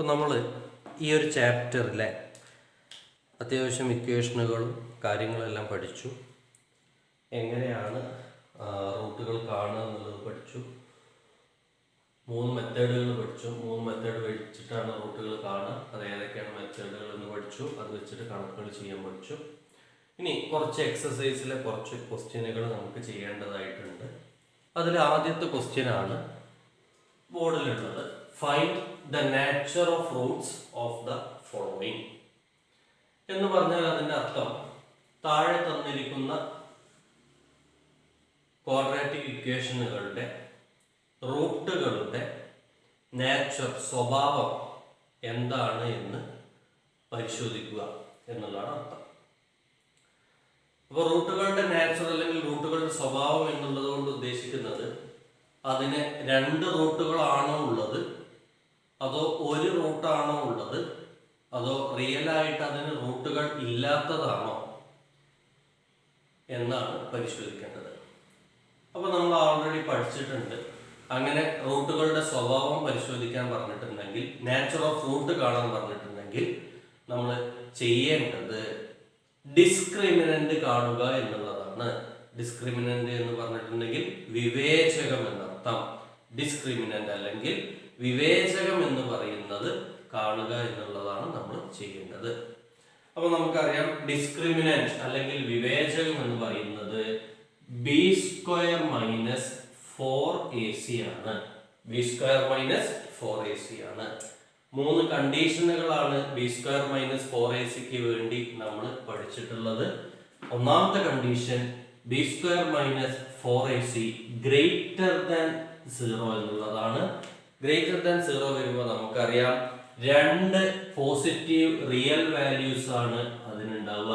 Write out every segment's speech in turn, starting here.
ഇപ്പോൾ നമ്മൾ ഈ ഒരു ചാപ്റ്ററിലെ അത്യാവശ്യം ഇക്വേഷനുകളും കാര്യങ്ങളെല്ലാം പഠിച്ചു. എങ്ങനെയാണ് റൂട്ടുകൾ കാണുക എന്നുള്ളത് പഠിച്ചു. 3 മെത്തേഡുകൾ പഠിച്ചു. 3 മെത്തേഡ് വെച്ചിട്ടാണ് റൂട്ടുകൾ കാണുക. അത് ഏതൊക്കെയാണ് മെത്തേഡുകൾ എന്ന് പഠിച്ചു. അത് വെച്ചിട്ട് കണക്കുകൾ ചെയ്യാൻ പഠിച്ചു. ഇനി കുറച്ച് എക്സസൈസിലെ കുറച്ച് ക്വസ്റ്റ്യനുകൾ നമുക്ക് ചെയ്യേണ്ടതായിട്ടുണ്ട്. അതിൽ ആദ്യത്തെ ക്വസ്റ്റ്യനാണ് ബോർഡിലുള്ളത്. Find the nature of roots of the following എന്ന് പറഞ്ഞാൽ അതിൻ്റെ അർത്ഥം താഴെ തന്നിരിക്കുന്ന ക്വാഡ്രാറ്റിക് ഇക്വേഷനുകളുടെ റൂട്ടുകളുടെ നാച്ചർ, സ്വഭാവം എന്താണ് എന്ന് പരിശോധിക്കുക എന്നുള്ളതാണ് അർത്ഥം. അപ്പോൾ റൂട്ടുകളുടെ നാച്ചർ അല്ലെങ്കിൽ റൂട്ടുകളുടെ സ്വഭാവം എന്നുള്ളത് കൊണ്ട് ഉദ്ദേശിക്കുന്നത് അതിന് 2 റൂട്ടുകളാണോ ഉള്ളത്, അതോ ഒരു റൂട്ടാണോ ഉള്ളത്, അതോ റിയലായിട്ട് അതിന് റൂട്ടുകൾ ഇല്ലാത്തതാണോ എന്നാണ് പരിശോധിക്കേണ്ടത്. അപ്പോൾ നമ്മൾ ഓൾറെഡി പഠിച്ചിട്ടുണ്ട്. അങ്ങനെ റൂട്ടുകളുടെ സ്വഭാവം പരിശോധിക്കാൻ പറഞ്ഞിട്ടുണ്ടെങ്കിൽ, നാച്ചർ ഓഫ് റൂട്ട് കാണാൻ പറഞ്ഞിട്ടുണ്ടെങ്കിൽ നമ്മൾ ചെയ്യേണ്ടത് ഡിസ്ക്രിമിനന്റ് കാണുക എന്നുള്ളതാണ്. ഡിസ്ക്രിമിനന്റ് എന്ന് പറഞ്ഞിട്ടുണ്ടെങ്കിൽ വിവേചകം എന്നർത്ഥം. ഡിസ്ക്രിമിനന്റ് അല്ലെങ്കിൽ വിവേചകം എന്ന് പറയുന്നത് കാണുക എന്നുള്ളതാണ് നമ്മൾ ചെയ്യേണ്ടത്. അപ്പൊ നമുക്കറിയാം ഡിസ്ക്രിമിനന്റ് അല്ലെങ്കിൽ വിവേചകം എന്ന് പറയുന്നത് b² - 4ac ആണ്. b² - 4ac ആണ്. 3 കണ്ടീഷനുകളാണ് b² - 4ac വേണ്ടി നമ്മൾ പഠിച്ചിട്ടുള്ളത്. ഒന്നാമത്തെ condition b² - 4ac greater than 0 എന്നുള്ളതാണ്. ഗ്രേറ്റർ ദാൻ 0 വരുമ്പോൾ നമുക്കറിയാം 2 പോസിറ്റീവ് റിയൽ വാല്യൂസ് ആണ് അതിനുണ്ടാവുക.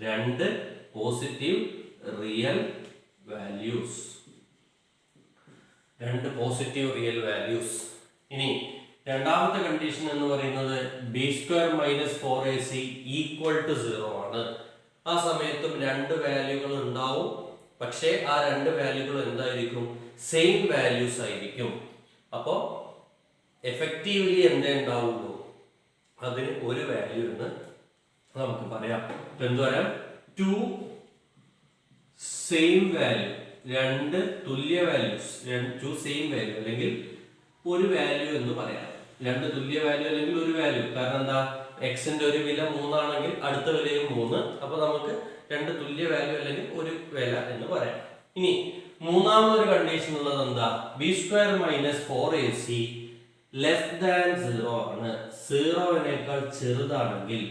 2 positive real values. 2 positive real values. ഇനി രണ്ടാമത്തെ കണ്ടീഷൻ എന്ന് പറയുന്നത് b² - 4ac = 0 ആണ്. ആ സമയത്തും 2 വാല്യൂകൾ ഉണ്ടാവും. പക്ഷേ ആ 2 വാല്യൂകൾ എന്തായിരിക്കും? സെയിം വാല്യൂസ് ആയിരിക്കും. അപ്പോൾ എഫക്റ്റീവ്ലി എന്തേ ഉണ്ടാവുള്ളൂ? അതിന് ഒരു വാല്യൂ എന്ന് നമുക്ക് പറയാം. എന്ത് പറയാം? 2 സെയിം വാല്യൂ, 2 തുല്യ വാല്യൂസ്, 2 സെയിം വാല്യൂ അല്ലെങ്കിൽ ഒരു വാല്യൂ എന്ന് പറയാം. 2 തുല്യ വാല്യൂ അല്ലെങ്കിൽ ഒരു വാല്യൂ. കാരണം എന്താ? എക്സിന്റെ ഒരു വില 3 ആണെങ്കിൽ അടുത്ത വിലയും 3. അപ്പൊ നമുക്ക് 2 തുല്യ വാല്യൂ അല്ലെങ്കിൽ ഒരു വില എന്ന് പറയാം. ഇനി മൂന്നാമതൊരു കണ്ടീഷൻ ഉള്ളത് എന്താ? b² - 4ac ലെസ് ദാൻ 0 ആണ്. 0-നേക്കാൾ ചെറുതാണെങ്കിൽ,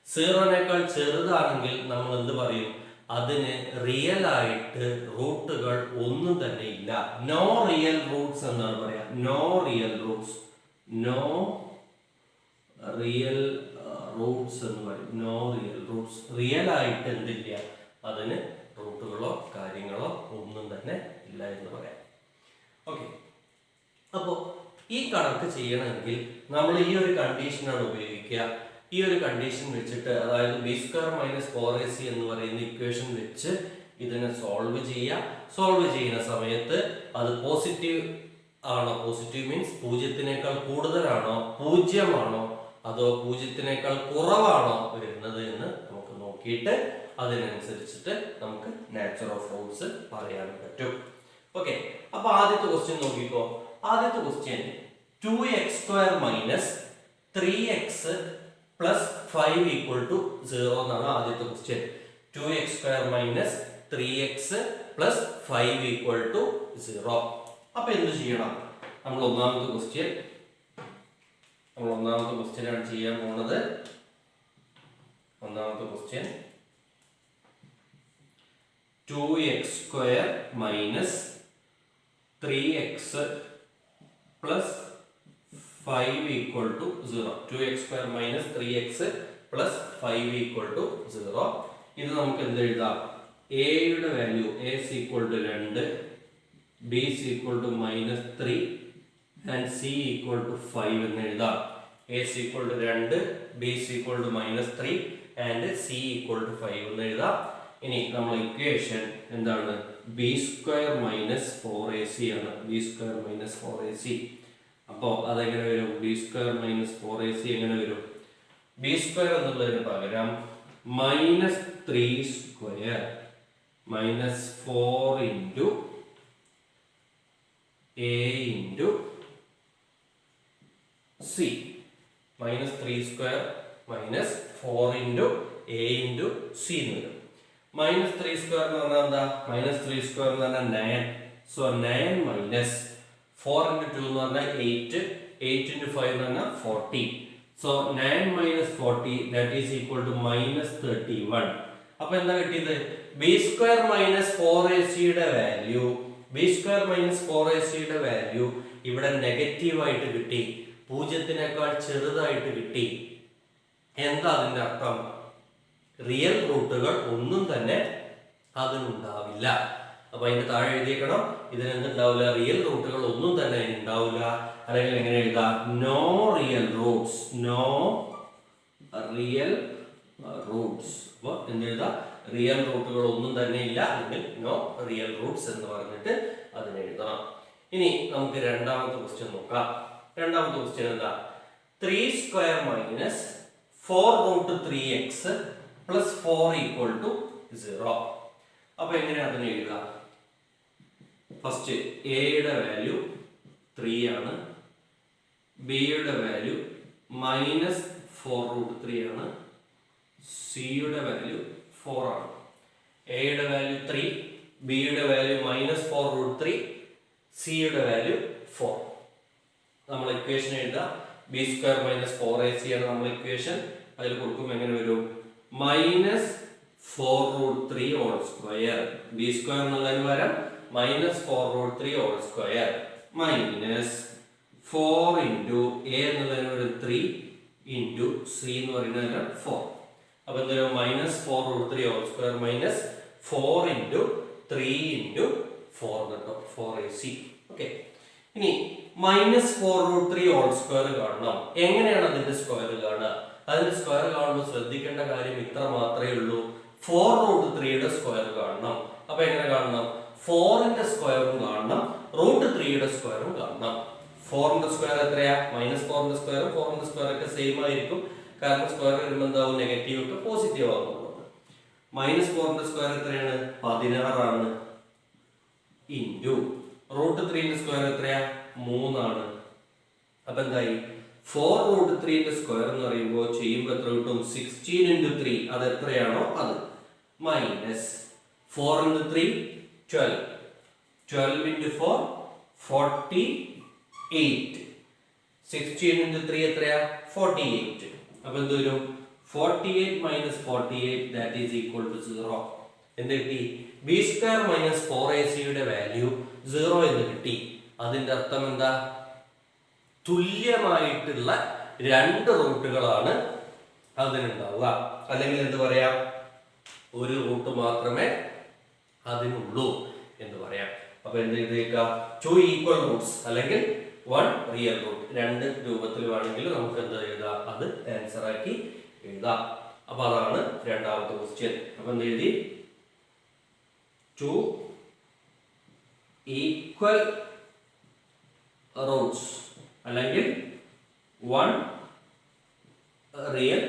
0-നേക്കാൾ ചെറുതാണെങ്കിൽ നമ്മൾ എന്ത് പറയും? അതിന് റിയൽ ആയിട്ട് റൂട്ടുകൾ ഒന്നും തന്നെ ഇല്ല. നോ റിയൽ റൂട്ട്സ് എന്നാണ് പറയാ. No real roots. No real roots എന്ന് പറയും. No real Roots. റിയൽ ആയിട്ട് എന്തില്ല? അതിന് റൂട്ടുകളോ കാര്യങ്ങളോ ഒന്നും തന്നെ ഇല്ല എന്ന് പറയാം. ഓക്കെ. അപ്പോൾ ഈ കണക്ക് ചെയ്യണമെങ്കിൽ നമ്മൾ ഈ ഒരു കണ്ടീഷനാണ് ഉപയോഗിക്കുക. ഈ ഒരു കണ്ടീഷൻ വെച്ചിട്ട്, അതായത് b² - 4ac എന്ന് പറയുന്ന ഇക്വേഷൻ വെച്ച് ഇതിനെ സോൾവ് ചെയ്യുക. സോൾവ് ചെയ്യുന്ന സമയത്ത് അത് പോസിറ്റീവ് ആണോ, പോസിറ്റീവ് മീൻസ് 0-നേക്കാൾ കൂടുതലാണോ, 0 ആണോ, അതോ 0-നേക്കാൾ കുറവാണോ വരുന്നത് എന്ന് നമുക്ക് നോക്കിയിട്ട് അതിനനുസരിച്ചിട്ട് നമുക്ക് നാച്ചർ ഓഫ് റൂട്ട്സ് പറയാൻ പറ്റും. ഓക്കെ. അപ്പൊ ആദ്യത്തെ ക്വസ്റ്റ്യൻ നോക്കിക്കോ. ആദ്യത്തെ ക്വസ്റ്റ്യൻ 2x² - 3x + 5 = 0 എന്നാണ് ആദ്യത്തെ ക്വസ്റ്റ്യൻ. 2x² - 3x + 5 = 0. അപ്പൊ എന്ത് ചെയ്യണം? നമ്മൾ ഒന്നാമത്തെ ക്വസ്റ്റ്യനാണ് ചെയ്യാൻ പോകുന്നത്. ഒന്നാമത്തെ question 2x² - 3x + 5 = 0. 2x² - 3x + 5 = 0. ഇത് നമുക്ക് എന്ത് എഴുതാം? a-യുടെ value a = 2, b = -3 and c = 5 എന്ന് എഴുതാം. a = 2, b = -3 and c = 5 എന്ന് എഴുതാം. ഇനി നമ്മൾ ഇക്വേഷൻ എന്താണ്? b² - 4ac ആണ്. b² - 4ac അപ്പോൾ അതെങ്ങനെ വരും? ബി സ്ക്വയർ മൈനസ് 4ac എങ്ങനെ വരും? ബി സ്ക്വയർ എന്നുള്ളതിന് പകരം minus 3 square minus 4 into A into C. Minus 3 square minus 4 into A into C എന്ന് വരും. മൈനസ് 3 സ്ക്വയർ എന്ന് പറഞ്ഞാൽ എന്താ? മൈനസ് 3 സ്ക്വയർ എന്ന് പറഞ്ഞാൽ 9. സോ 9 മൈനസ് 4 ഇൻറ്റു 2 എന്ന് പറഞ്ഞാൽ 8. 8 ഇൻറ്റു 5 എന്ന് പറഞ്ഞാൽ 40. So 9 minus 40 that is equal to minus 31. അപ്പൊ എന്താ കിട്ടിയത്? ബി സ്ക്വയർ മൈനസ് 4ac-യുടെ വാല്യൂ, ബി സ്ക്വയർ മൈനസ് 4ac-യുടെ വാല്യൂ ഇവിടെ നെഗറ്റീവായിട്ട് കിട്ടി, പൂജ്യത്തിനേക്കാൾ ചെറുതായിട്ട് കിട്ടി. എന്താ അതിന്റെ അർത്ഥം? റിയൽ റൂട്ടുകൾ ഒന്നും തന്നെ അതിനുണ്ടാവില്ല. അപ്പൊ അതിന്റെ താഴെ എഴുതിയേക്കണം, ഇതിനെന്തുണ്ടാവില്ല? റിയൽ റൂട്ടുകൾ ഒന്നും തന്നെ ഉണ്ടാവില്ല. അല്ലെങ്കിൽ എങ്ങനെ എഴുതാം? No real roots, no real roots. അപ്പോൾ എന്ത് എഴുതാം? റിയൽ റൂട്ടുകൾ ഒന്നും തന്നെ ഇല്ല, അല്ലെങ്കിൽ നോ റിയൽ റൂട്ട്സ് എന്ന് പറഞ്ഞിട്ട് അതിനെ എഴുതണം. ഇനി നമുക്ക് രണ്ടാമത്തെ ക്വസ്റ്റ്യൻ നോക്കാം. രണ്ടാമത്തെ ക്വസ്റ്റ്യൻ എന്താ? 3 square minus 4 root 3x plus 4 equal to 0. അപ്പൊ എങ്ങനെ അതിനെ എഴുതാം? ഫസ്റ്റ് എയുടെ വാല്യൂ 3 ആണ്, ബിയുടെ വാല്യൂ മൈനസ് 4 റൂട്ട് 3 ആണ്, സിയുടെ വാല്യൂ 4 ആണ്. എയുടെ വാല്യൂ 3, ബിയുടെ വാല്യൂ മൈനസ് 4 റൂട്ട് 3, സിയുടെ വാല്യൂ 4. നമ്മൾ ഇക്വേഷൻ എഴുതാം. ബി സ്ക്വയർ മൈനസ് 4ac ആണ് നമ്മൾ ഇക്വേഷൻ. അതിൽ കൊടുക്കുമ്പോൾ എങ്ങനെ വരും? Minus 4 root 3 whole square, B square എന്നുള്ളതിന് പകരം minus 4 root 3 whole square minus 4 into A എന്നുള്ളതിന് ഒരു 3 ഇൻറ്റു സി എന്ന് പറയുന്നതിന് 4. അപ്പൊ എന്തായാലും minus 4 root 3 whole square minus 4 into 3 into 4 കേട്ടോ, 4ac. ഓക്കെ, ഇനി മൈനസ് 4 റൂട്ട് 3 ഹോൾ സ്ക്വയർ കാണണം. എങ്ങനെയാണ് അതിന്റെ സ്ക്വയർ കാണുക? അതിന്റെ സ്ക്വയർ കാണുമ്പോൾ ശ്രദ്ധിക്കേണ്ട കാര്യം ഇത്ര മാത്രമേ ഉള്ളൂ. 4 റൂട്ട് 3യുടെ സ്ക്വയർ കാണണം. അപ്പൊ എങ്ങനെ കാണണം? 4ന്റെ സ്ക്വയറും കാണണം, റൂട്ട് 3യുടെ സ്ക്വയറും കാണണം. 4ന്റെ സ്ക്വയർ എത്രയാ? മൈനസ് 4ന്റെ സ്ക്വയറും 4ന്റെ സ്ക്വയർ ഒക്കെ സെയിം ആയിരിക്കും. കാരണം സ്ക്വയർ വരുമ്പോൾ എന്താവും? നെഗറ്റീവ് ഒക്കെ പോസിറ്റീവ് ആകുന്നുള്ളത്. മൈനസ് 4ന്റെ സ്ക്വയർ എത്രയാണ്? 16 ആണ്. ഇൻറ്റു റൂട്ട് 3ന്റെ സ്ക്വയർ എത്രയാ? 3 ആണ്. അപ്പൊ എന്തായി? 4 റൂട്ട് 3ന്റെ സ്ക്വയർ എന്ന് പറയുമ്പോൾ ചെയ്യുമ്പോൾ എത്ര കിട്ടും? 16 ഇൻറ്റു 3, അത് എത്രയാണോ അത്, മൈനസ് 4 ഇൻറ്റു 3 12, 12 ഇൻറ്റു 4 48, 16 ഇൻറ്റു 3 എത്രയാ? 48. അപ്പൊ എന്ത് വരും? 48 minus 48 that is equal to 0. എന്ത് കിട്ടി? ബി സ്ക്വയർ മൈനസ് 4ac-യുടെ വാല്യൂ 0 എന്ന് കിട്ടി. അതിന്റെ അർത്ഥം എന്താ? തുല്യമായിട്ടുള്ള രണ്ട് റൂട്ടുകളാണ് അതിനുണ്ടാവുക. അല്ലെങ്കിൽ എന്ത് പറയാം? ഒരു റൂട്ട് മാത്രമേ അതിനുള്ളൂ എന്ന് പറയാം. അപ്പൊ എന്ത് ചെയ്തേക്കാം? 2 ഈക്വൽ റൂട്ട്സ് അല്ലെങ്കിൽ 1 റിയൽ റൂട്ട്, രണ്ട് രൂപത്തിൽ വേണമെങ്കിൽ നമുക്ക് എന്ത് എഴുതാം? അത് ആൻസർ ആക്കി എഴുതാം. അപ്പൊ അതാണ് രണ്ടാമത്തെ ക്വസ്റ്റ്യൻ. അപ്പൊ എന്ത് എഴുതി? 2 ഈക്വൽ റൂട്ട്സ് അല്ലെങ്കിൽ 1 റിയൽ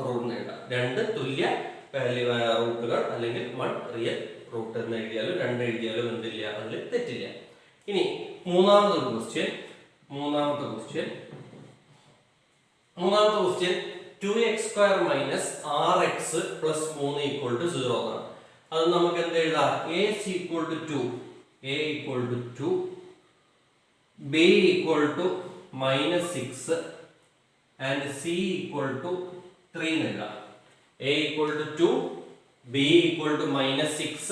റൂട്ട് എഴുതാം. രണ്ട് തുല്യ റൂട്ടുകൾ അല്ലെങ്കിൽ 1 റിയൽ റൂട്ട് എന്ന് എഴുതിയാലും 2 എഴുതിയാലും എന്തില്ല, അതിൽ തെറ്റില്ല. ഇനി മൂന്നാമത്തെ question 2x square minus 6x plus 3 equal to 0 ആണ്. അത് നമുക്ക് എന്ത് എഴുതാം? a equal to 2, b equal to minus 6 and c equal to 3 എഴുതാം. a equal to 2, b equal to minus 6,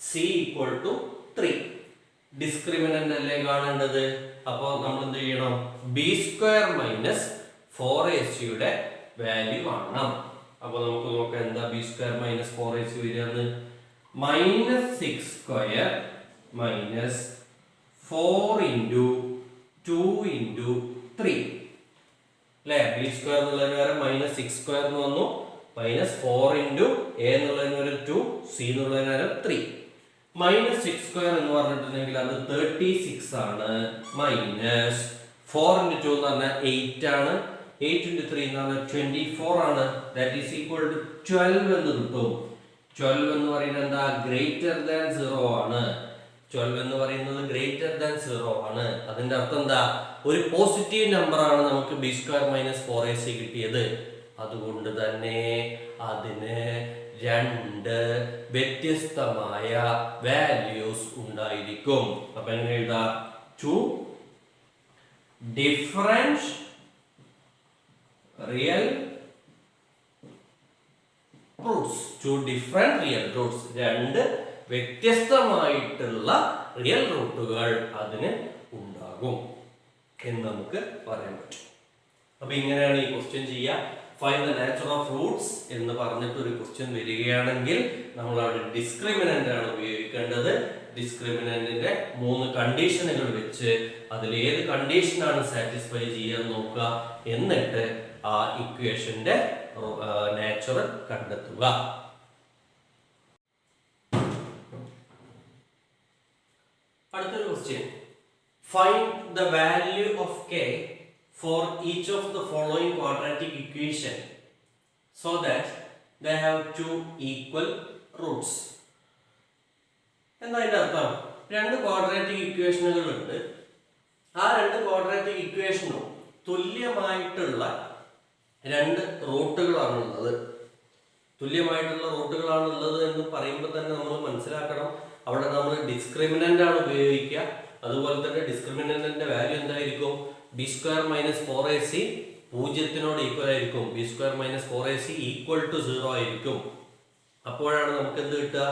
c equal to 3. Discriminant അല്ലേ കാണേണ്ടത്? അപ്പോൾ നമ്മൾ എന്ത് ചെയ്യണം? b സ്ക്വയർ മൈനസ് 4ac-യുടെ വാല്യൂ കാണണം. അപ്പോൾ നമുക്ക് നോക്കാം എന്താ b സ്ക്വയർ മൈനസ് 4ac വരികയാണ്. Minus 6 square minus 4 into 2 into 3 അല്ലേ? ബി സ്ക്വയർ എന്നുള്ളതിന് വരെ മൈനസ് 6 സ്ക്വയർ എന്ന് വന്നു, മൈനസ് 4 ഇൻറ്റു എ എന്നുള്ളതിന് വരെ 2, സി എന്നുള്ളതിന് വരെ 3. മൈനസ് 6 സ്ക്വയർ എന്ന് പറഞ്ഞിട്ടുണ്ടെങ്കിൽ അത് 36 ആണ്. മൈനസ് 4 into 2 എന്ന് പറഞ്ഞാൽ 8 ആണ്. 8 into 3 എന്ന് പറഞ്ഞാൽ 24 ആണ്. ദാറ്റ് ഈസ് ഈക്വൽ ടു 12 എന്ന് കിട്ടും. 12 എന്ന് പറയുന്നത് എന്താ? ഗ്രേറ്റർ ദാൻ 0 ആണ്. 12 എന്ന് പറയുന്നത് ഗ്രേറ്റർ ദാൻ 0 ആണ്. അതിന്റെ അർത്ഥം എന്താ? ഒരു പോസിറ്റീവ് നമ്പർ ആണ് നമുക്ക് b സ്ക്വയർ മൈനസ് 4ac കിട്ടിയത്. അതുകൊണ്ട് തന്നെ അതിന് 2 വ്യത്യസ്തമായ വാല്യൂസ് ഉണ്ടായിരിക്കും. അപ്പൊ എങ്ങനെ എഴുതാ? 2 different real roots. 2 different real roots. 2 വ്യത്യസ്തമായിട്ടുള്ള റിയൽ റൂട്ടുകൾ അതിന് ഉണ്ടാകും എന്ന് നമുക്ക് പറയാൻ പറ്റും. അപ്പൊ ഇങ്ങനെയാണ് ഈ ക്വസ്റ്റ്യൻ ചെയ്യുക. Find the nature of Roots എന്ന് പറഞ്ഞിട്ട് ഒരു ക്വസ്റ്റ്യൻ വരികയാണെങ്കിൽ നമ്മൾ അവിടെ ഡിസ്ക്രിമിനന്റ് ആണ് ഉപയോഗിക്കേണ്ടത്. ഡിസ്ക്രിമിനന്റിന്റെ 3 കണ്ടീഷനുകൾ വെച്ച് അതിൽ ഏത് കണ്ടീഷനാണ് സാറ്റിസ്ഫൈ ചെയ്യാൻ നോക്കുക. എന്നിട്ട് ആ ഇക്വേഷന്റെ നാച്ചർ കണ്ടെത്തുക. അടുത്തൊരു question. Find the value of k for each of the following quadratic equation so that they have 2 equal roots. എന്താ അതിന്റെ അർത്ഥം? 2 ക്വാഡ്രാറ്റിക് ഇക്വേഷനുകൾ ഉണ്ട്. ആ 2 ക്വാഡ്രാറ്റിക് ഇക്വേഷനും തുല്യമായിട്ടുള്ള 2 റൂട്ടുകളാണുള്ളത്. തുല്യമായിട്ടുള്ള റൂട്ടുകളാണുള്ളത് എന്ന് പറയുമ്പോൾ തന്നെ നമ്മൾ മനസ്സിലാക്കണം, അവിടെ നമ്മൾ ഡിസ്ക്രിമിനന്റ് ആണ് ഉപയോഗിക്കുക. അതുപോലെ തന്നെ ഡിസ്ക്രിമിനന്റിന്റെ വാല്യൂ എന്തായിരിക്കും? b square minus 4ac 0 equal ആയിരിക്കും. b square minus 4ac equal to 0 ആയിരിക്കും. അപ്പോഴാണ് നമുക്ക് എന്ത് കിട്ടുക?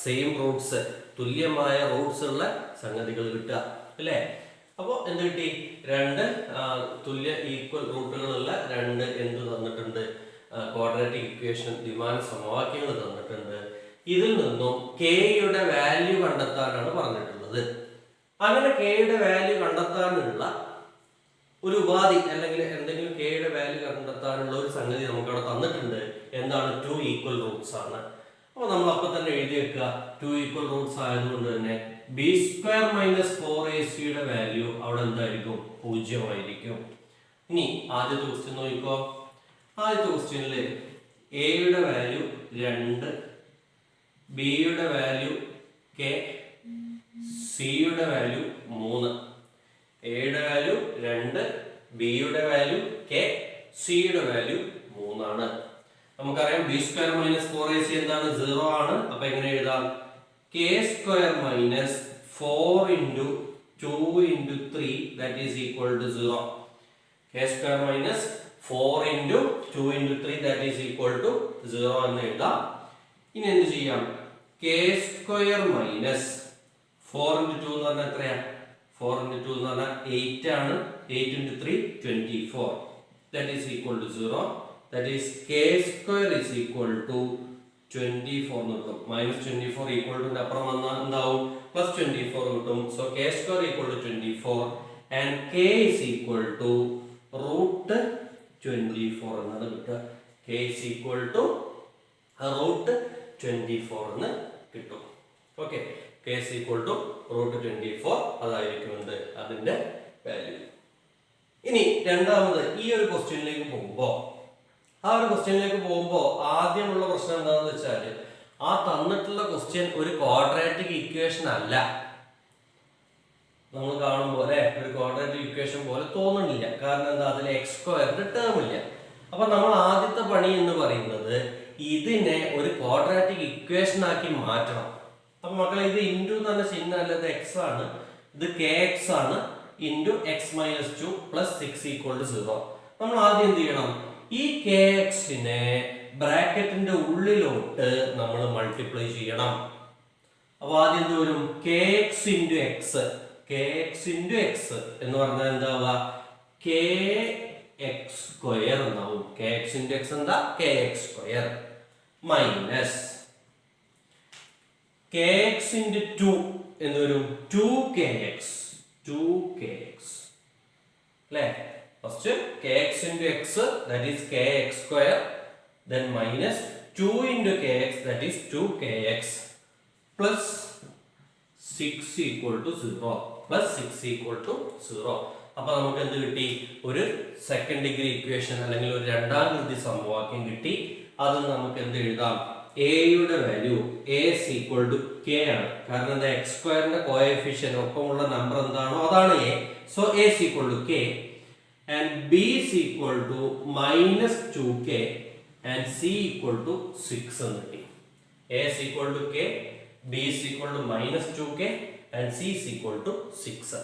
സെയിം റൂട്ട്സ്, തുല്യമായ റൂട്ട്സ് ഉള്ള സംഗതികൾ കിട്ടുക, അല്ലേ? അപ്പോൾ എന്ത് കിട്ടി? 2 തുല്യ ഈക്വൽ റൂട്ടുകളുള്ള 2 എന്ത് തന്നിട്ടുണ്ട്? ക്വാഡ്രാറ്റിക് ഇക്വേഷൻ, ദ്വിമാന സമവാക്യങ്ങൾ തന്നിട്ടുണ്ട്. ഇതിൽ നിന്നും കെയുടെ വാല്യൂ കണ്ടെത്താനാണ് പറഞ്ഞിട്ടുള്ളത്. അങ്ങനെ കെയുടെ വാല്യൂ കണ്ടെത്താനുള്ള ഒരു ഉപാധി അല്ലെങ്കിൽ എന്തെങ്കിലും കെയുടെ വാല്യൂ കണ്ടെത്താനുള്ള ഒരു സംഗതി നമുക്കവിടെ തന്നിട്ടുണ്ട്. എന്താണ്? 2 ഈക്വൽ റൂട്ട്സ് ആണ്. അപ്പോൾ നമ്മൾ അപ്പം തന്നെ എഴുതി വെക്കുക. 2 ഈക്വൽ റൂട്ട്സ് ആയതുകൊണ്ട് തന്നെ b square minus 4ac value അവിടെ എന്തായിരിക്കും? 0 ആയിരിക്കും. ഇനി ആദ്യത്തെ ക്വസ്റ്റ്യൻ നോക്കിക്കോ. ആദ്യത്തെ ക്വസ്റ്റ്യനിൽ എയുടെ വാല്യൂ 2, ബിയുടെ വാല്യൂ k, സിയുടെ വാല്യൂ 3. എയുടെ വാല്യൂ 2, ബിയുടെ വാല്യൂ k, സിയുടെ വാല്യൂ 3 ആണ്. നമുക്കറിയാം b സ്ക്വയർ മൈനസ് 4ac എന്താണ്? 0 ആണ്. അപ്പൊ എങ്ങനെ എഴുതാം? k square minus 4 into 2 into 3 that is equal to 0. k square minus 4 into 2 into 3 that is equal to 0 എന്ന് എഴുതാം. ഇനി എന്ത് ചെയ്യാം? k സ്ക്വയർ മൈനസ് 4 into 2 എന്ന് പറഞ്ഞാൽ എത്രയാ? 4 into 2 എന്ന് പറഞ്ഞാൽ 8 ആണ്. 8 into 3 24 that is equal to 0. That is k square is equal to 24 എന്ന് കിട്ടും. മൈനസ് 24 ഈക്വൽ ടു അപ്പുറം വന്നാൽ എന്താവും? പ്ലസ് 24 കിട്ടും. So k square equal to 24 and k is equal to root 24 എന്നാണ് കിട്ടുക. k is equal to root 24 എന്ന് കിട്ടും. Okay, k is equal to root 24 അതായിരിക്കും അതിന്റെ വാല്യൂ. ഇനി രണ്ടാമത് ഈ ഒരു ക്വസ്റ്റ്യനിലേക്ക് പോകുമ്പോൾ ആദ്യമുള്ള പ്രശ്നം എന്താണെന്ന് വെച്ചാൽ ആ തന്നിട്ടുള്ള ക്വസ്റ്റ്യൻ ഒരു ക്വാഡ്രാറ്റിക് ഇക്വേഷൻ അല്ല. നമ്മൾ കാണുമ്പോൾ ഒരു ക്വാഡ്രാറ്റിക് ഇക്വേഷൻ പോലെ തോന്നുന്നില്ല. കാരണം എന്താ? അതിൽ എക്സ് സ്ക്വയറിന്റെ ടേം ഇല്ല. അപ്പൊ നമ്മൾ ആദ്യത്തെ പണി എന്ന് പറയുന്നത് ഇതിനെ ഒരു ക്വാഡ്രാറ്റിക് ഇക്വേഷൻ ആക്കി മാറ്റണം. അപ്പൊ മക്കളെ, ഇത് ഇൻറ്റു എന്ന് പറഞ്ഞ ചിഹ്നം അല്ല, ഇത് എക്സ് ആണ്. ഇത് കെ എക്സ് ആണ്. Into X minus 2 plus 6 equal to 0. നമ്മൾ ആദ്യം എന്ത് ചെയ്യണം? ഈ കെ എക്സിനെ ബ്രാക്കറ്റിന്റെ ഉള്ളിലോട്ട് നമ്മൾ മൾട്ടിപ്ലൈ ചെയ്യണം. അപ്പൊ ആദ്യം എന്ത് വരും? K X into X. K X into X എന്ന് പറഞ്ഞാൽ എന്താവുക? കെ എക്സ് സ്ക്വയർ എന്നാവും. കെ എക്സ് ഇൻറ്റു എക്സ് എന്താ? K X square minus K X into 2 എന്ന് വരും 2kx. 2kx അല്ലേ? First kx into x, that is kx square, then minus 2 into kx, that is 2kx, plus 6 equal to 0, plus 6 equal to 0. അപ്പൊ നമുക്ക് എന്ത് കിട്ടി? ഒരു second degree equation അല്ലെങ്കിൽ ഒരു രണ്ടാം കൃതി സമവാക്യം കിട്ടി. അത് നമുക്ക് എന്ത് എഴുതാം? എയുടെ value a is equal to k ആണ്. കാരണം എന്താ? എക്സ് സ്ക്വയറിന്റെ കോഎഫിഷ്യന്റ് ഒപ്പമുള്ള നമ്പർ എന്താണോ അതാണ് a. So a is equal to k and b is equal to minus 2k and c equal to 6 എന്ന് കിട്ടി. a is equal to k, b is equal to minus 2k and c is equal to 6.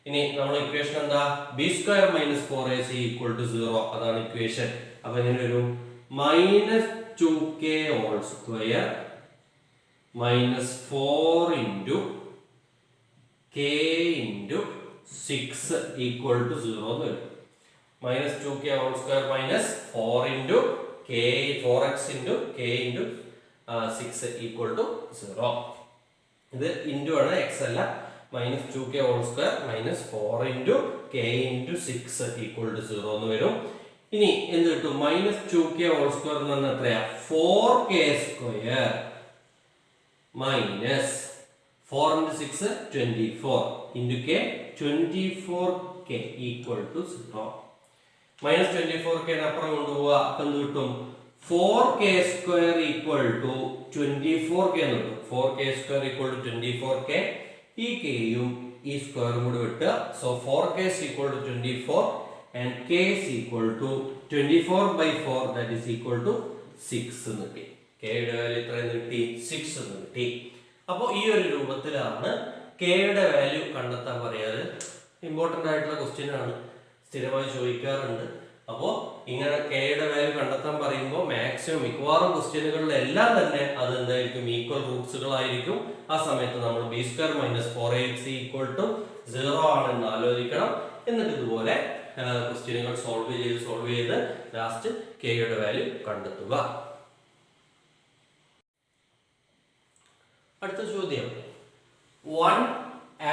ഇനി നമ്മൾ equation എന്താ? b square minus 4ac equal to 0 അതാണ് equation. അപ്പൊ എങ്ങനെ വരും? minus 2k whole square minus 4 into k into 6 equal to 0 എന്ന് വരും. minus 2k whole square minus 4 into k 4x into k into 6 equal to 0. ഇത് into ആണ്, X അല്ല. minus 2k whole square minus 4 into k into 6 equal to 0 എന്ന് വരും. ഇനി എന്ത് കിട്ടും? minus 2k whole square എന്ന് പറഞ്ഞാൽ എത്രയാ? 4k square minus 4 into 6 24 into k 24k equal to 0. minus 24k അപ്പുറം കൊണ്ടുപോവുക. അപ്പം എന്ത് കിട്ടും? 4k square equal to 24k എന്ന് കിട്ടും. 4k square equal to 24k. ഈ kയും ഈ സ്ക്വയറും കൂടി വിട്ടുക. So 4k is equal to 24 and k is equal to 24 by 4 that is equal to 6 എന്ന് കിട്ടി. kയുടെ വാല്യൂ എത്രയെന്ന് കിട്ടി? 6 എന്ന് കിട്ടി. അപ്പോൾ ഈ ഒരു രൂപത്തിലാണ് kയുടെ വാല്യൂ കണ്ടെത്താൻ പറയാറ്. ഇമ്പോർട്ടൻ്റ് ആയിട്ടുള്ള ക്വസ്റ്റ്യൻ ആണ്, സ്ഥിരമായി ചോദിക്കാറുണ്ട്. അപ്പോൾ ഇങ്ങനെ kയുടെ വാല്യൂ കണ്ടെത്താൻ പറയുമ്പോൾ മാക്സിമം മിക്കവാറും ക്വസ്റ്റ്യനുകളിലെല്ലാം തന്നെ അത് എന്തായിരിക്കും? ഈക്വൽ റൂട്ട്സുകളായിരിക്കും. ആ സമയത്ത് നമ്മൾ b square minus 4ac equal to 0 ആണെന്ന് ആലോചിക്കണം. എന്നിട്ട് ഇതുപോലെ ക്വസ്റ്റ്യനുകൾ സോൾവ് ചെയ്ത് ലാസ്റ്റ് kയുടെ വാല്യൂ കണ്ടെത്തുക. അടുത്ത ചോദ്യം, 1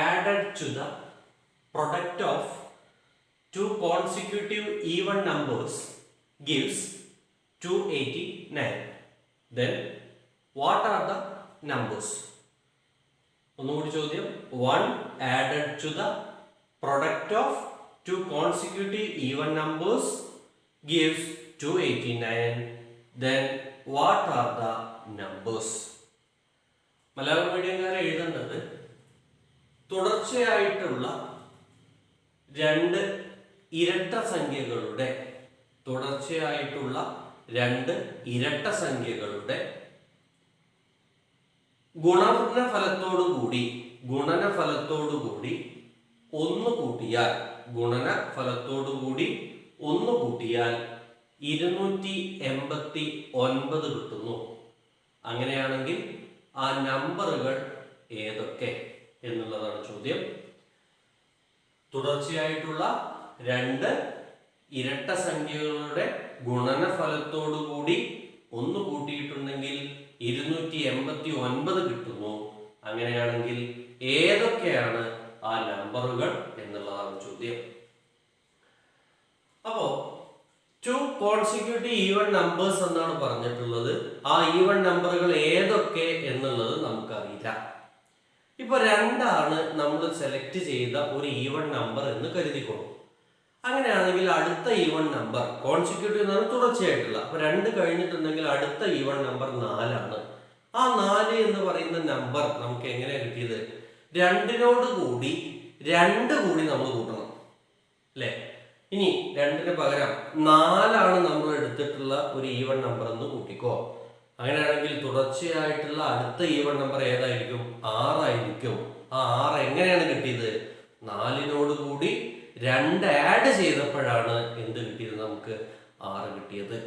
added to the product of two consecutive even numbers gives 289. Then what are the numbers? ഒന്നുകൂടി ചോദ്യം, 1 added to the product of two consecutive even numbers gives 289. Then what are the numbers? Malayalam മീഡിയംകാരെ എഴുതേണ്ടത് തുടർച്ചയായിട്ടുള്ള രണ്ട് ഇരട്ട സംഖ്യകളുടെ ഗുണനഫലത്തോടുകൂടി ഒന്ന് കൂട്ടിയാൽ 289 കിട്ടുന്നു. അങ്ങനെയാണെങ്കിൽ ആ നമ്പറുകൾ ഏതൊക്കെ എന്നുള്ളതാണ് ചോദ്യം. തുടർച്ചയായിട്ടുള്ള രണ്ട് ഇരട്ട സംഖ്യകളുടെ ഗുണനഫലത്തോടുകൂടി ഒന്ന് കൂട്ടിയിട്ടുണ്ടെങ്കിൽ 289 കിട്ടുന്നു. അങ്ങനെയാണെങ്കിൽ ഏതൊക്കെയാണ് ആ നമ്പറുകൾ എന്നുള്ളതാണ് ചോദ്യം. അപ്പോ ടു കോൺസിക്യൂട്ടീവ് ഈവൻ നമ്പേഴ്സ് എന്നാണ് പറഞ്ഞിട്ടുള്ളത്. ആ ഈവൻ നമ്പറുകൾ ഏതൊക്കെ എന്നുള്ളത് നമുക്കറിയില്ല. ഇപ്പൊ 2 ആണ് നമ്മൾ സെലക്ട് ചെയ്ത ഒരു ഈവൻ നമ്പർ എന്ന് കരുതിക്കോളൂ. അങ്ങനെയാണെങ്കിൽ അടുത്ത ഈവൻ നമ്പർ കോൺസിക്യൂട്ടീവ് എന്നാണ് തുടർച്ചയായിട്ടുള്ള. അപ്പൊ 2 കഴിഞ്ഞിട്ടുണ്ടെങ്കിൽ അടുത്ത ഈവൻ നമ്പർ 4 ആണ്. ആ 4 എന്ന് പറയുന്ന നമ്പർ നമുക്ക് എങ്ങനെയാ കിട്ടിയത്? 2 കൂടി 2 കൂടി നമ്മൾ കൂട്ടണം അല്ലെ. ഇനി 2 പകരം 4 ആണ് നമ്മൾ എടുത്തിട്ടുള്ള ഒരു ഈവൻ നമ്പർ എന്ന് കൂട്ടിക്കോ. അങ്ങനെയാണെങ്കിൽ തുടർച്ചയായിട്ടുള്ള അടുത്ത ഈവൻ നമ്പർ ഏതായിരിക്കും? 6 ആയിരിക്കും. ആ 6 എങ്ങനെയാണ് കിട്ടിയത്? 4 കൂടി 2 ആഡ് ചെയ്തപ്പോഴാണ് എന്ത് കിട്ടിയത്? നമുക്ക് 6 കിട്ടിയത്.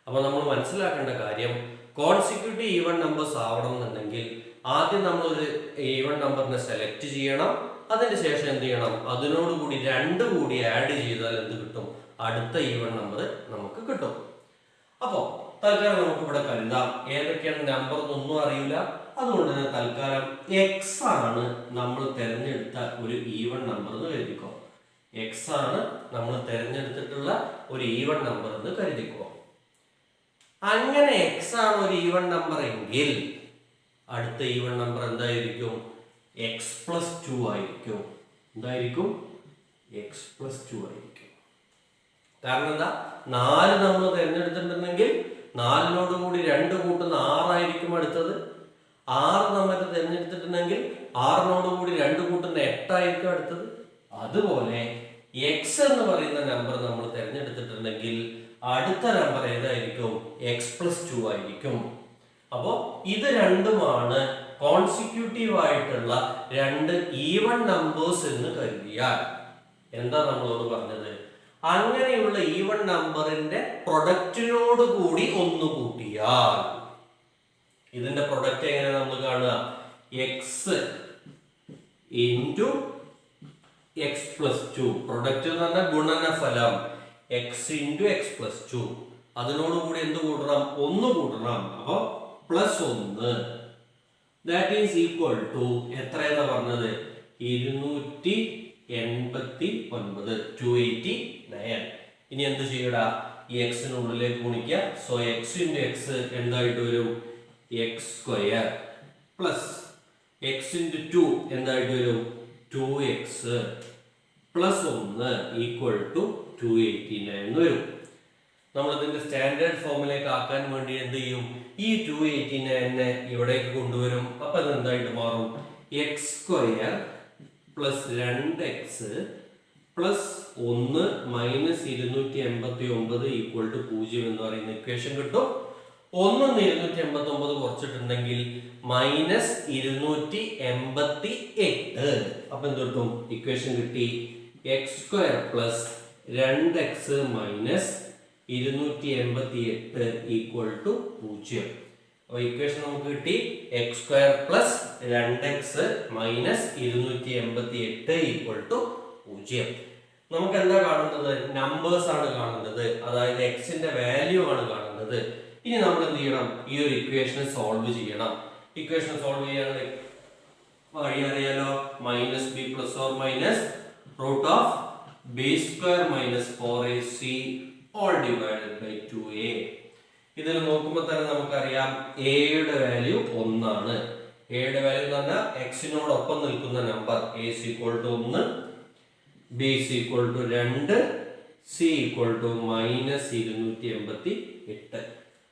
അപ്പൊ നമ്മൾ മനസ്സിലാക്കേണ്ട കാര്യം, കോൺസിക്യൂട്ടീവ് ഈവൻ നമ്പേഴ്സ് ആവണം എന്നുണ്ടെങ്കിൽ ആദ്യം നമ്മൾ ഒരു ഈവൻ നമ്പറിനെ സെലക്ട് ചെയ്യണം. അതിന് ശേഷം എന്ത് ചെയ്യണം? അതിനോടുകൂടി 2 കൂടി ആഡ് ചെയ്താൽ എന്ത് കിട്ടും? അടുത്ത ഈവൻ നമ്പർ നമുക്ക് കിട്ടും. അപ്പോ തൽക്കാലം നമുക്ക് ഇവിടെ കരുതാം ഏതൊക്കെയാണ് നമ്പർ എന്നൊന്നും അറിയില്ല. അതുകൊണ്ട് തന്നെ തൽക്കാലം എക്സ് ആണ് നമ്മൾ തിരഞ്ഞെടുത്ത ഒരു ഈവൻ നമ്പർ എന്ന് കരുതിക്കോ. എക്സ് ആണ് നമ്മൾ തിരഞ്ഞെടുത്തിട്ടുള്ള ഒരു ഈവൻ നമ്പർ എന്ന് കരുതിക്കോ. അങ്ങനെ എക്സ് ആണ് ഒരു ഈവൻ നമ്പർ എങ്കിൽ അടുത്ത ഈവൻ നമ്പർ എന്തായിരിക്കും? x + 2 ആയിരിക്കും. എന്തായിരിക്കും? x+2 ആയിരിക്കും. കാരണം എന്താ, 4 നമ്മൾ തിരഞ്ഞെടുത്തിട്ടുണ്ടെങ്കിൽ 4നോട് കൂടി 2 കൂട്ടുന്ന 6 ആയിരിക്കും അടുത്തത്. 6 നമ്മൾ തിരഞ്ഞെടുത്തിട്ടുണ്ടെങ്കിൽ 6നോട് കൂടി 2 കൂട്ടുന്ന 8 ആയിരിക്കും അടുത്തത്. അതുപോലെ x എന്ന് പറയുന്ന നമ്പർ നമ്മൾ തിരഞ്ഞെടുത്തിട്ടുണ്ടെങ്കിൽ അടുത്ത നമ്പർ ഏതായിരിക്കും? x+2 ആയിരിക്കും. അപ്പോൾ ഇത് രണ്ടുമാണ് കോൺസിക്യൂട്ടീവ് ആയിട്ടുള്ള രണ്ട് ഈവൺ നമ്പേഴ്സ് എന്ന് കരുതിയാൽ എന്താ നമ്മളോട് പറഞ്ഞത്? അങ്ങനെയുള്ള ഈവൺ നമ്പറിന്റെ പ്രൊഡക്റ്റിനോട് കൂടി ഒന്ന് കൂട്ടിയാൽ ഇതിന്റെ പ്രൊഡക്റ്റ് എങ്ങനെ നമ്മൾ കാണുക? X into x+2. പ്രൊഡക്റ്റ് എന്ന് പറഞ്ഞാൽ ഗുണനഫലം x ഇൻറ്റു x+2. അതിനോടുകൂടി എന്ത് കൂട്ടണം? 1 കൂട്ടണം. അപ്പൊ +1 ദാറ്റ് ഈസ് ഈക്വൽ ടു എത്രയെന്നാ പറഞ്ഞത്? 289, 289. ഇനി എന്ത് ചെയ്യടാ? ഈ എക്സിനുള്ളിലേക്ക് ഗുണിക്കുക. സോ എക്സ് ഇൻറ്റു എക്സ് എന്തായിട്ട് വരും? x² പ്ലസ് എക്സ് ഇൻറ്റു 2 എന്തായിട്ട് വരും? 2x പ്ലസ് 1 ഈക്വൽ ടു 289 വരും. നമ്മൾ ഇതിന്റെ സ്റ്റാൻഡേർഡ് ഫോമിലേക്ക് ആക്കാൻ വേണ്ടി എന്ത് ചെയ്യും? ഈ 289 ഇവിടേക്ക് കൊണ്ടുവരും. അപ്പൊ അത് എന്തായിട്ട് മാറും? x² plus 2x plus 1 minus 289 equal to 0 എന്ന് പറയുന്ന ഇക്വേഷൻ കിട്ടും. 1 289 കുറച്ചിട്ടുണ്ടെങ്കിൽ മൈനസ് 288. അപ്പൊ എന്ത് കിട്ടും? ഇക്വേഷൻ കിട്ടി. x² plus 2x minus 288 equal to 0. അപ്പൊ ഇക്വേഷൻ നമുക്ക് കിട്ടി x² plus 2x minus 288 equal to 0. നമുക്ക് എന്താ കാണുന്നത്? നമ്പേഴ്സ് ആണ് കാണുന്നത്, അതായത് എക്സിന്റെ വാല്യൂ ആണ് കാണുന്നത്. ഇനി നമ്മൾ എന്ത് ചെയ്യണം? ഈ ഒരു ഇക്വേഷൻ സോൾവ് ചെയ്യണം. ഇക്വേഷൻ സോൾവ് ചെയ്യാൻ വഴി അറിയാലോ. Minus B plus or minus root of b² minus 4ac all divided by 2a. ഇതിൽ നോക്കുമ്പോൾ തന്നെ നമുക്കറിയാം എയുടെ വാല്യൂ 1 ആണ്. എയുടെ വാല്യൂ എന്ന് പറഞ്ഞാൽ എക്സിനോടൊപ്പം നിൽക്കുന്ന number. a is equal to 1, b is equal to 2, c equal to minus 288.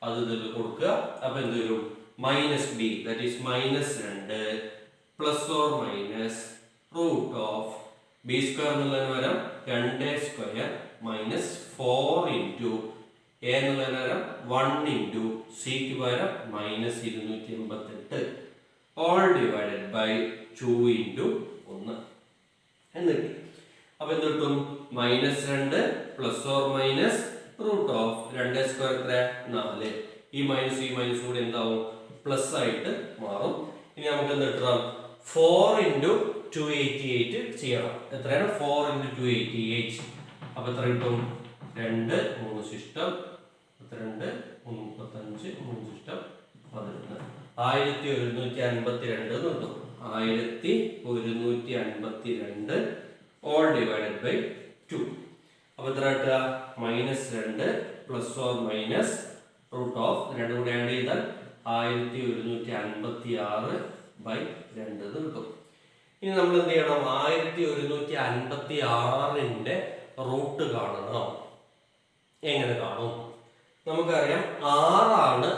അത് ഇതിൽ കൊടുക്കുക. അപ്പൊ എന്ത് വരും? Minus B that is minus 2 plus or minus root of b² എന്നുള്ളതിന് പകരം 2² മൈനസ് 4 ഇൻറ്റു എ എന്നുള്ളതിന് പകരം 1 ഇൻറ്റു സിക്ക് പകരം minus 288 all divided by 2 into 1 എന്ന് കിട്ടി. അപ്പൊ എന്ത് കിട്ടും? Minus 2 plus or minus root of 2² എത്ര? 4. ഈ മൈനസ് കൂടി എന്താവും? പ്ലസ് ആയിട്ട് മാറും. ഇനി നമുക്ക് എന്ത് കിട്ടണം? 4 ഇൻറ്റു 288 ചെയ്യണം. എത്രയാണ്? 4 ഇൻറ്റു 288. അപ്പൊ എത്ര കിട്ടും? 2 3 ശിഷ്ടം 32 35 3 ശിഷ്ടം 11 1152 കിട്ടും. 1152 ഓൾ ഡിവൈഡഡ് ബൈ 2. അപ്പൊ എത്ര കിട്ടുക? Minus 2 plus or minus root of 2 കൂടെ ആഡ് ചെയ്താൽ 1156 ബൈ 2 കിട്ടും. ഇനി നമ്മൾ എന്ത് ചെയ്യണം? 1156ന്റെ റൂട്ട് കാണണം. എങ്ങനെ കാണും? നമുക്കറിയാം 6 ആണ്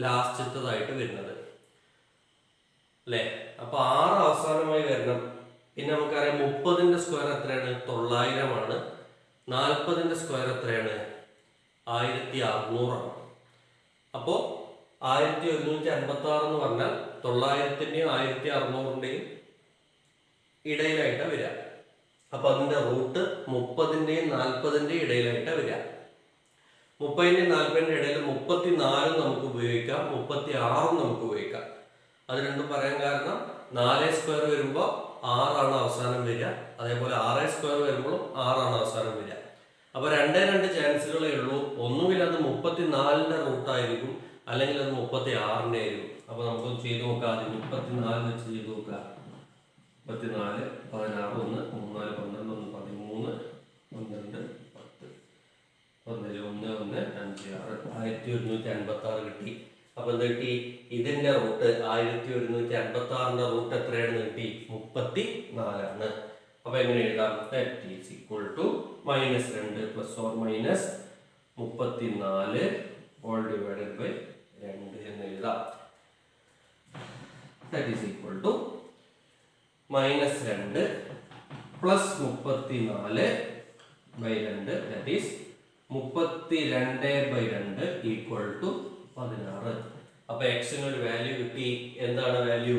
ലാസ്റ്റത്തതായിട്ട് വരുന്നത് അല്ലേ? അപ്പൊ 6 അവസാനമായി വരണം. പിന്നെ നമുക്കറിയാം 30ന്റെ സ്ക്വയർ എത്രയാണ്? 900 ആണ്. 40ന്റെ സ്ക്വയർ എത്രയാണ്? 1600 ആണ്. അപ്പോ 1156 എന്ന് പറഞ്ഞാൽ 900ന്റെയും 1600ന്റെയും ഇടയിലായിട്ടാണ് വരിക. അപ്പൊ അതിന്റെ റൂട്ട് 30ന്റെയും 40ന്റെയും ഇടയിലായിട്ടാണ് വരിക. 30ന്റെയും 40ന്റെയും ഇടയിൽ 34 നമുക്ക് ഉപയോഗിക്കാം, 36 നമുക്ക് ഉപയോഗിക്കാം. അത് രണ്ടും പറയാൻ കാരണം 4² വരുമ്പോൾ 6 ആണ് അവസാനം വരിക, അതേപോലെ 6² വരുമ്പോഴും 6 ആണ് അവസാനം വരിക. അപ്പൊ 2 ചാൻസുകളേ ഉള്ളൂ. ഒന്നുകിൽ അത് 34ന്റെ റൂട്ടായിരിക്കും, അല്ലെങ്കിൽ അത് 36ന്റെ ആയിരിക്കും. അപ്പൊ നമുക്ക് ചെയ്ത് നോക്കാം. ആദ്യം 34 വെച്ച് ചെയ്ത് നോക്കാം. 34 16 1 3 4 12 1 13 12 10 11 1 1 5 6 1156 കിട്ടി. അപ്പൊ എന്ത് കിട്ടി? ഇതിന്റെ റൂട്ട് 1156ന്റെ റൂട്ട് എത്രയാണെന്ന് കിട്ടി? 34 ആണ്. അപ്പോൾ എങ്ങനെ എഴുതാം? That is equal to -2 plus or minus 34 all divided by 2 എന്ന് എഴുതാം. That is equal to -2 plus 34 by 2 that is 32/2 equal to 16. അപ്പൊ എക്സിന് ഒരു വാല്യൂ കിട്ടി. എന്താണ് വാല്യൂ?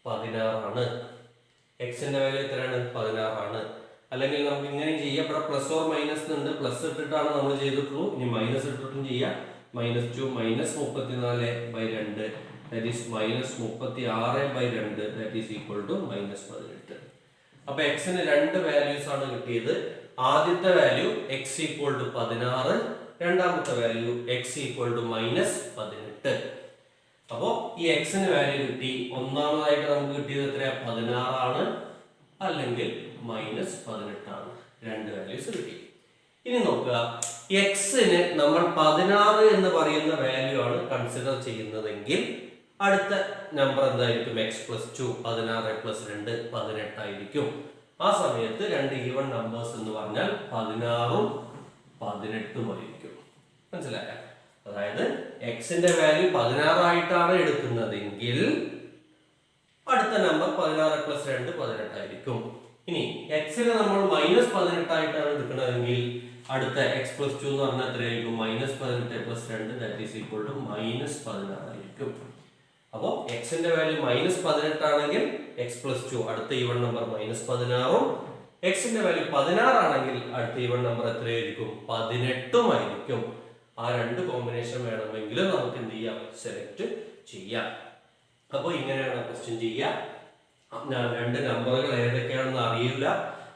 16 ആണ്. എക്സിന്റെ വാല്യൂ എത്രയാണ്? 16 ആണ്. അല്ലെങ്കിൽ നമുക്ക് ഇങ്ങനെ ചെയ്യാം. ഇവിടെ പ്ലസ് ഓർ മൈനസ് ഉണ്ട്. പ്ലസ് ഇട്ടിട്ടാണ് നമ്മൾ ചെയ്തിട്ടുള്ളൂ. ഇനി മൈനസ് ഇട്ടിട്ടും ചെയ്യാം. -2 -34/2 that is -36/2 that is equal to -18. അപ്പൊ എക്സിന് രണ്ട് വാല്യൂസ് ആണ് കിട്ടിയത്. ആദ്യത്തെ വാല്യൂ x ഈക്വൽ ടു 16, രണ്ടാമത്തെ വാല്യൂ x ഈക്വൽ ടു -18. അപ്പോ ഈ എക്സിന് വാല്യൂ കിട്ടി. ഒന്നാമതായിട്ട് നമുക്ക് കിട്ടിയത് എത്രയാ? 16 ആണ്, അല്ലെങ്കിൽ -18 ആണ്. രണ്ട് വാല്യൂസ് കിട്ടി. ഇനി നോക്കുക, എക്സിന് നമ്മൾ 16 എന്ന് പറയുന്ന വാല്യൂ ആണ് കൺസിഡർ ചെയ്യുന്നതെങ്കിൽ അടുത്ത നമ്പർ എന്തായിരിക്കും? x + 2 16 + 2 18 ആയിരിക്കും. ആ സമയത്ത് രണ്ട് ഈവൻ നമ്പേഴ്സ് എന്ന് പറഞ്ഞാൽ 16ഉം 18ഉം ആയിരിക്കും. മനസ്സിലായ? അതായത് എക്സിന്റെ വാല്യൂ 16 ആയിട്ടാണ് എടുക്കുന്നതെങ്കിൽ അടുത്ത നമ്പർ 16 + 2 18 ആയിരിക്കും. ഇനി എക്സിനെ നമ്മൾ -18 ആയിട്ടാണ് എടുക്കുന്നതെങ്കിൽ അടുത്ത x + 2 എന്ന് പറഞ്ഞാൽ എത്രയായിരിക്കും? -18 + 2 that is equal to -16 ആയിരിക്കും. അപ്പോൾ എക്സിന്റെ വാല്യൂ -18 ആണെങ്കിൽ x + 2 അടുത്ത ഈവൻ നമ്പർ -16ഉം, എക്സിന്റെ വാല്യൂ 16 ആണെങ്കിൽ അടുത്ത ഈവൻ നമ്പർ എത്രയായിരിക്കും? 18ഉം ആയിരിക്കും. ആ രണ്ട് കോമ്പിനേഷൻ വേണമെങ്കിൽ നമുക്ക് എന്ത് ചെയ്യാം? സെലക്ട് ചെയ്യാം. അപ്പോൾ ഇങ്ങനെയാണ് ക്വസ്റ്റ്യൻ ചെയ്യുക. ഞാൻ രണ്ട് നമ്പറുകൾ ഏതൊക്കെയാണെന്ന് അറിയില്ല,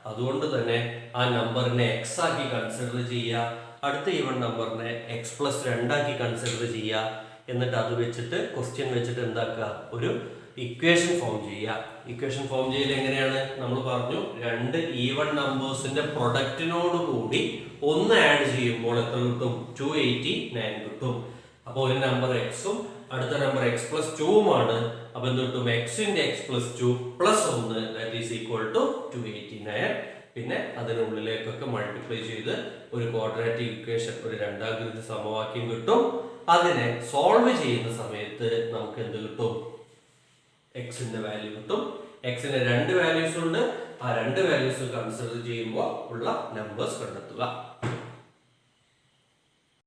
അതുകൊണ്ട് തന്നെ ആ നമ്പറിനെ എക്സ് ആക്കി കൺസിഡർ ചെയ്യുക, അടുത്ത ഈവൻ നമ്പറിനെ x + 2 ആക്കി കൺസിഡർ ചെയ്യുക. എന്നിട്ട് അത് വെച്ചിട്ട് ക്വസ്റ്റ്യൻ വെച്ചിട്ട് എന്താക്കുക? ഒരു ഇക്വേഷൻ ഫോം ചെയ്യുക. ഇക്വേഷൻ ഫോം ചെയ്യൽ എങ്ങനെയാണ്? നമ്മൾ പറഞ്ഞു, രണ്ട് ഈവൻ നമ്പേഴ്സിന്റെ പ്രൊഡക്റ്റിനോട് കൂടി ഒന്ന് ആഡ് ചെയ്യുമ്പോൾ എത്ര കിട്ടും? 289 കിട്ടും. അപ്പോൾ ഒരു നമ്പർ എക്സും അടുത്ത നമ്പർ x + 2ഉമാണ്. അപ്പൊ എന്ത് കിട്ടും? x × x + 2 + 1 that is equal to 289. പിന്നെ അതിനുള്ളിലേക്കൊക്കെ മൾട്ടിപ്ലൈ ചെയ്ത് ഒരു ക്വാഡ്രാറ്റിക് ഇക്വേഷൻ, ഒരു രണ്ടാകൃതി സമവാക്യം കിട്ടും. അതിനെ സോൾവ് ചെയ്യുന്ന സമയത്ത് നമുക്ക് എന്ത് കിട്ടും? എക്സിന്റെ വാല്യൂ കിട്ടും. എക്സിന് രണ്ട് വാല്യൂസ് ഉണ്ട്. ആ രണ്ട് വാല്യൂസ് കൺസിഡർ ചെയ്യുമ്പോൾ ഉള്ള നമ്പേഴ്സ് കണ്ടെത്തുക.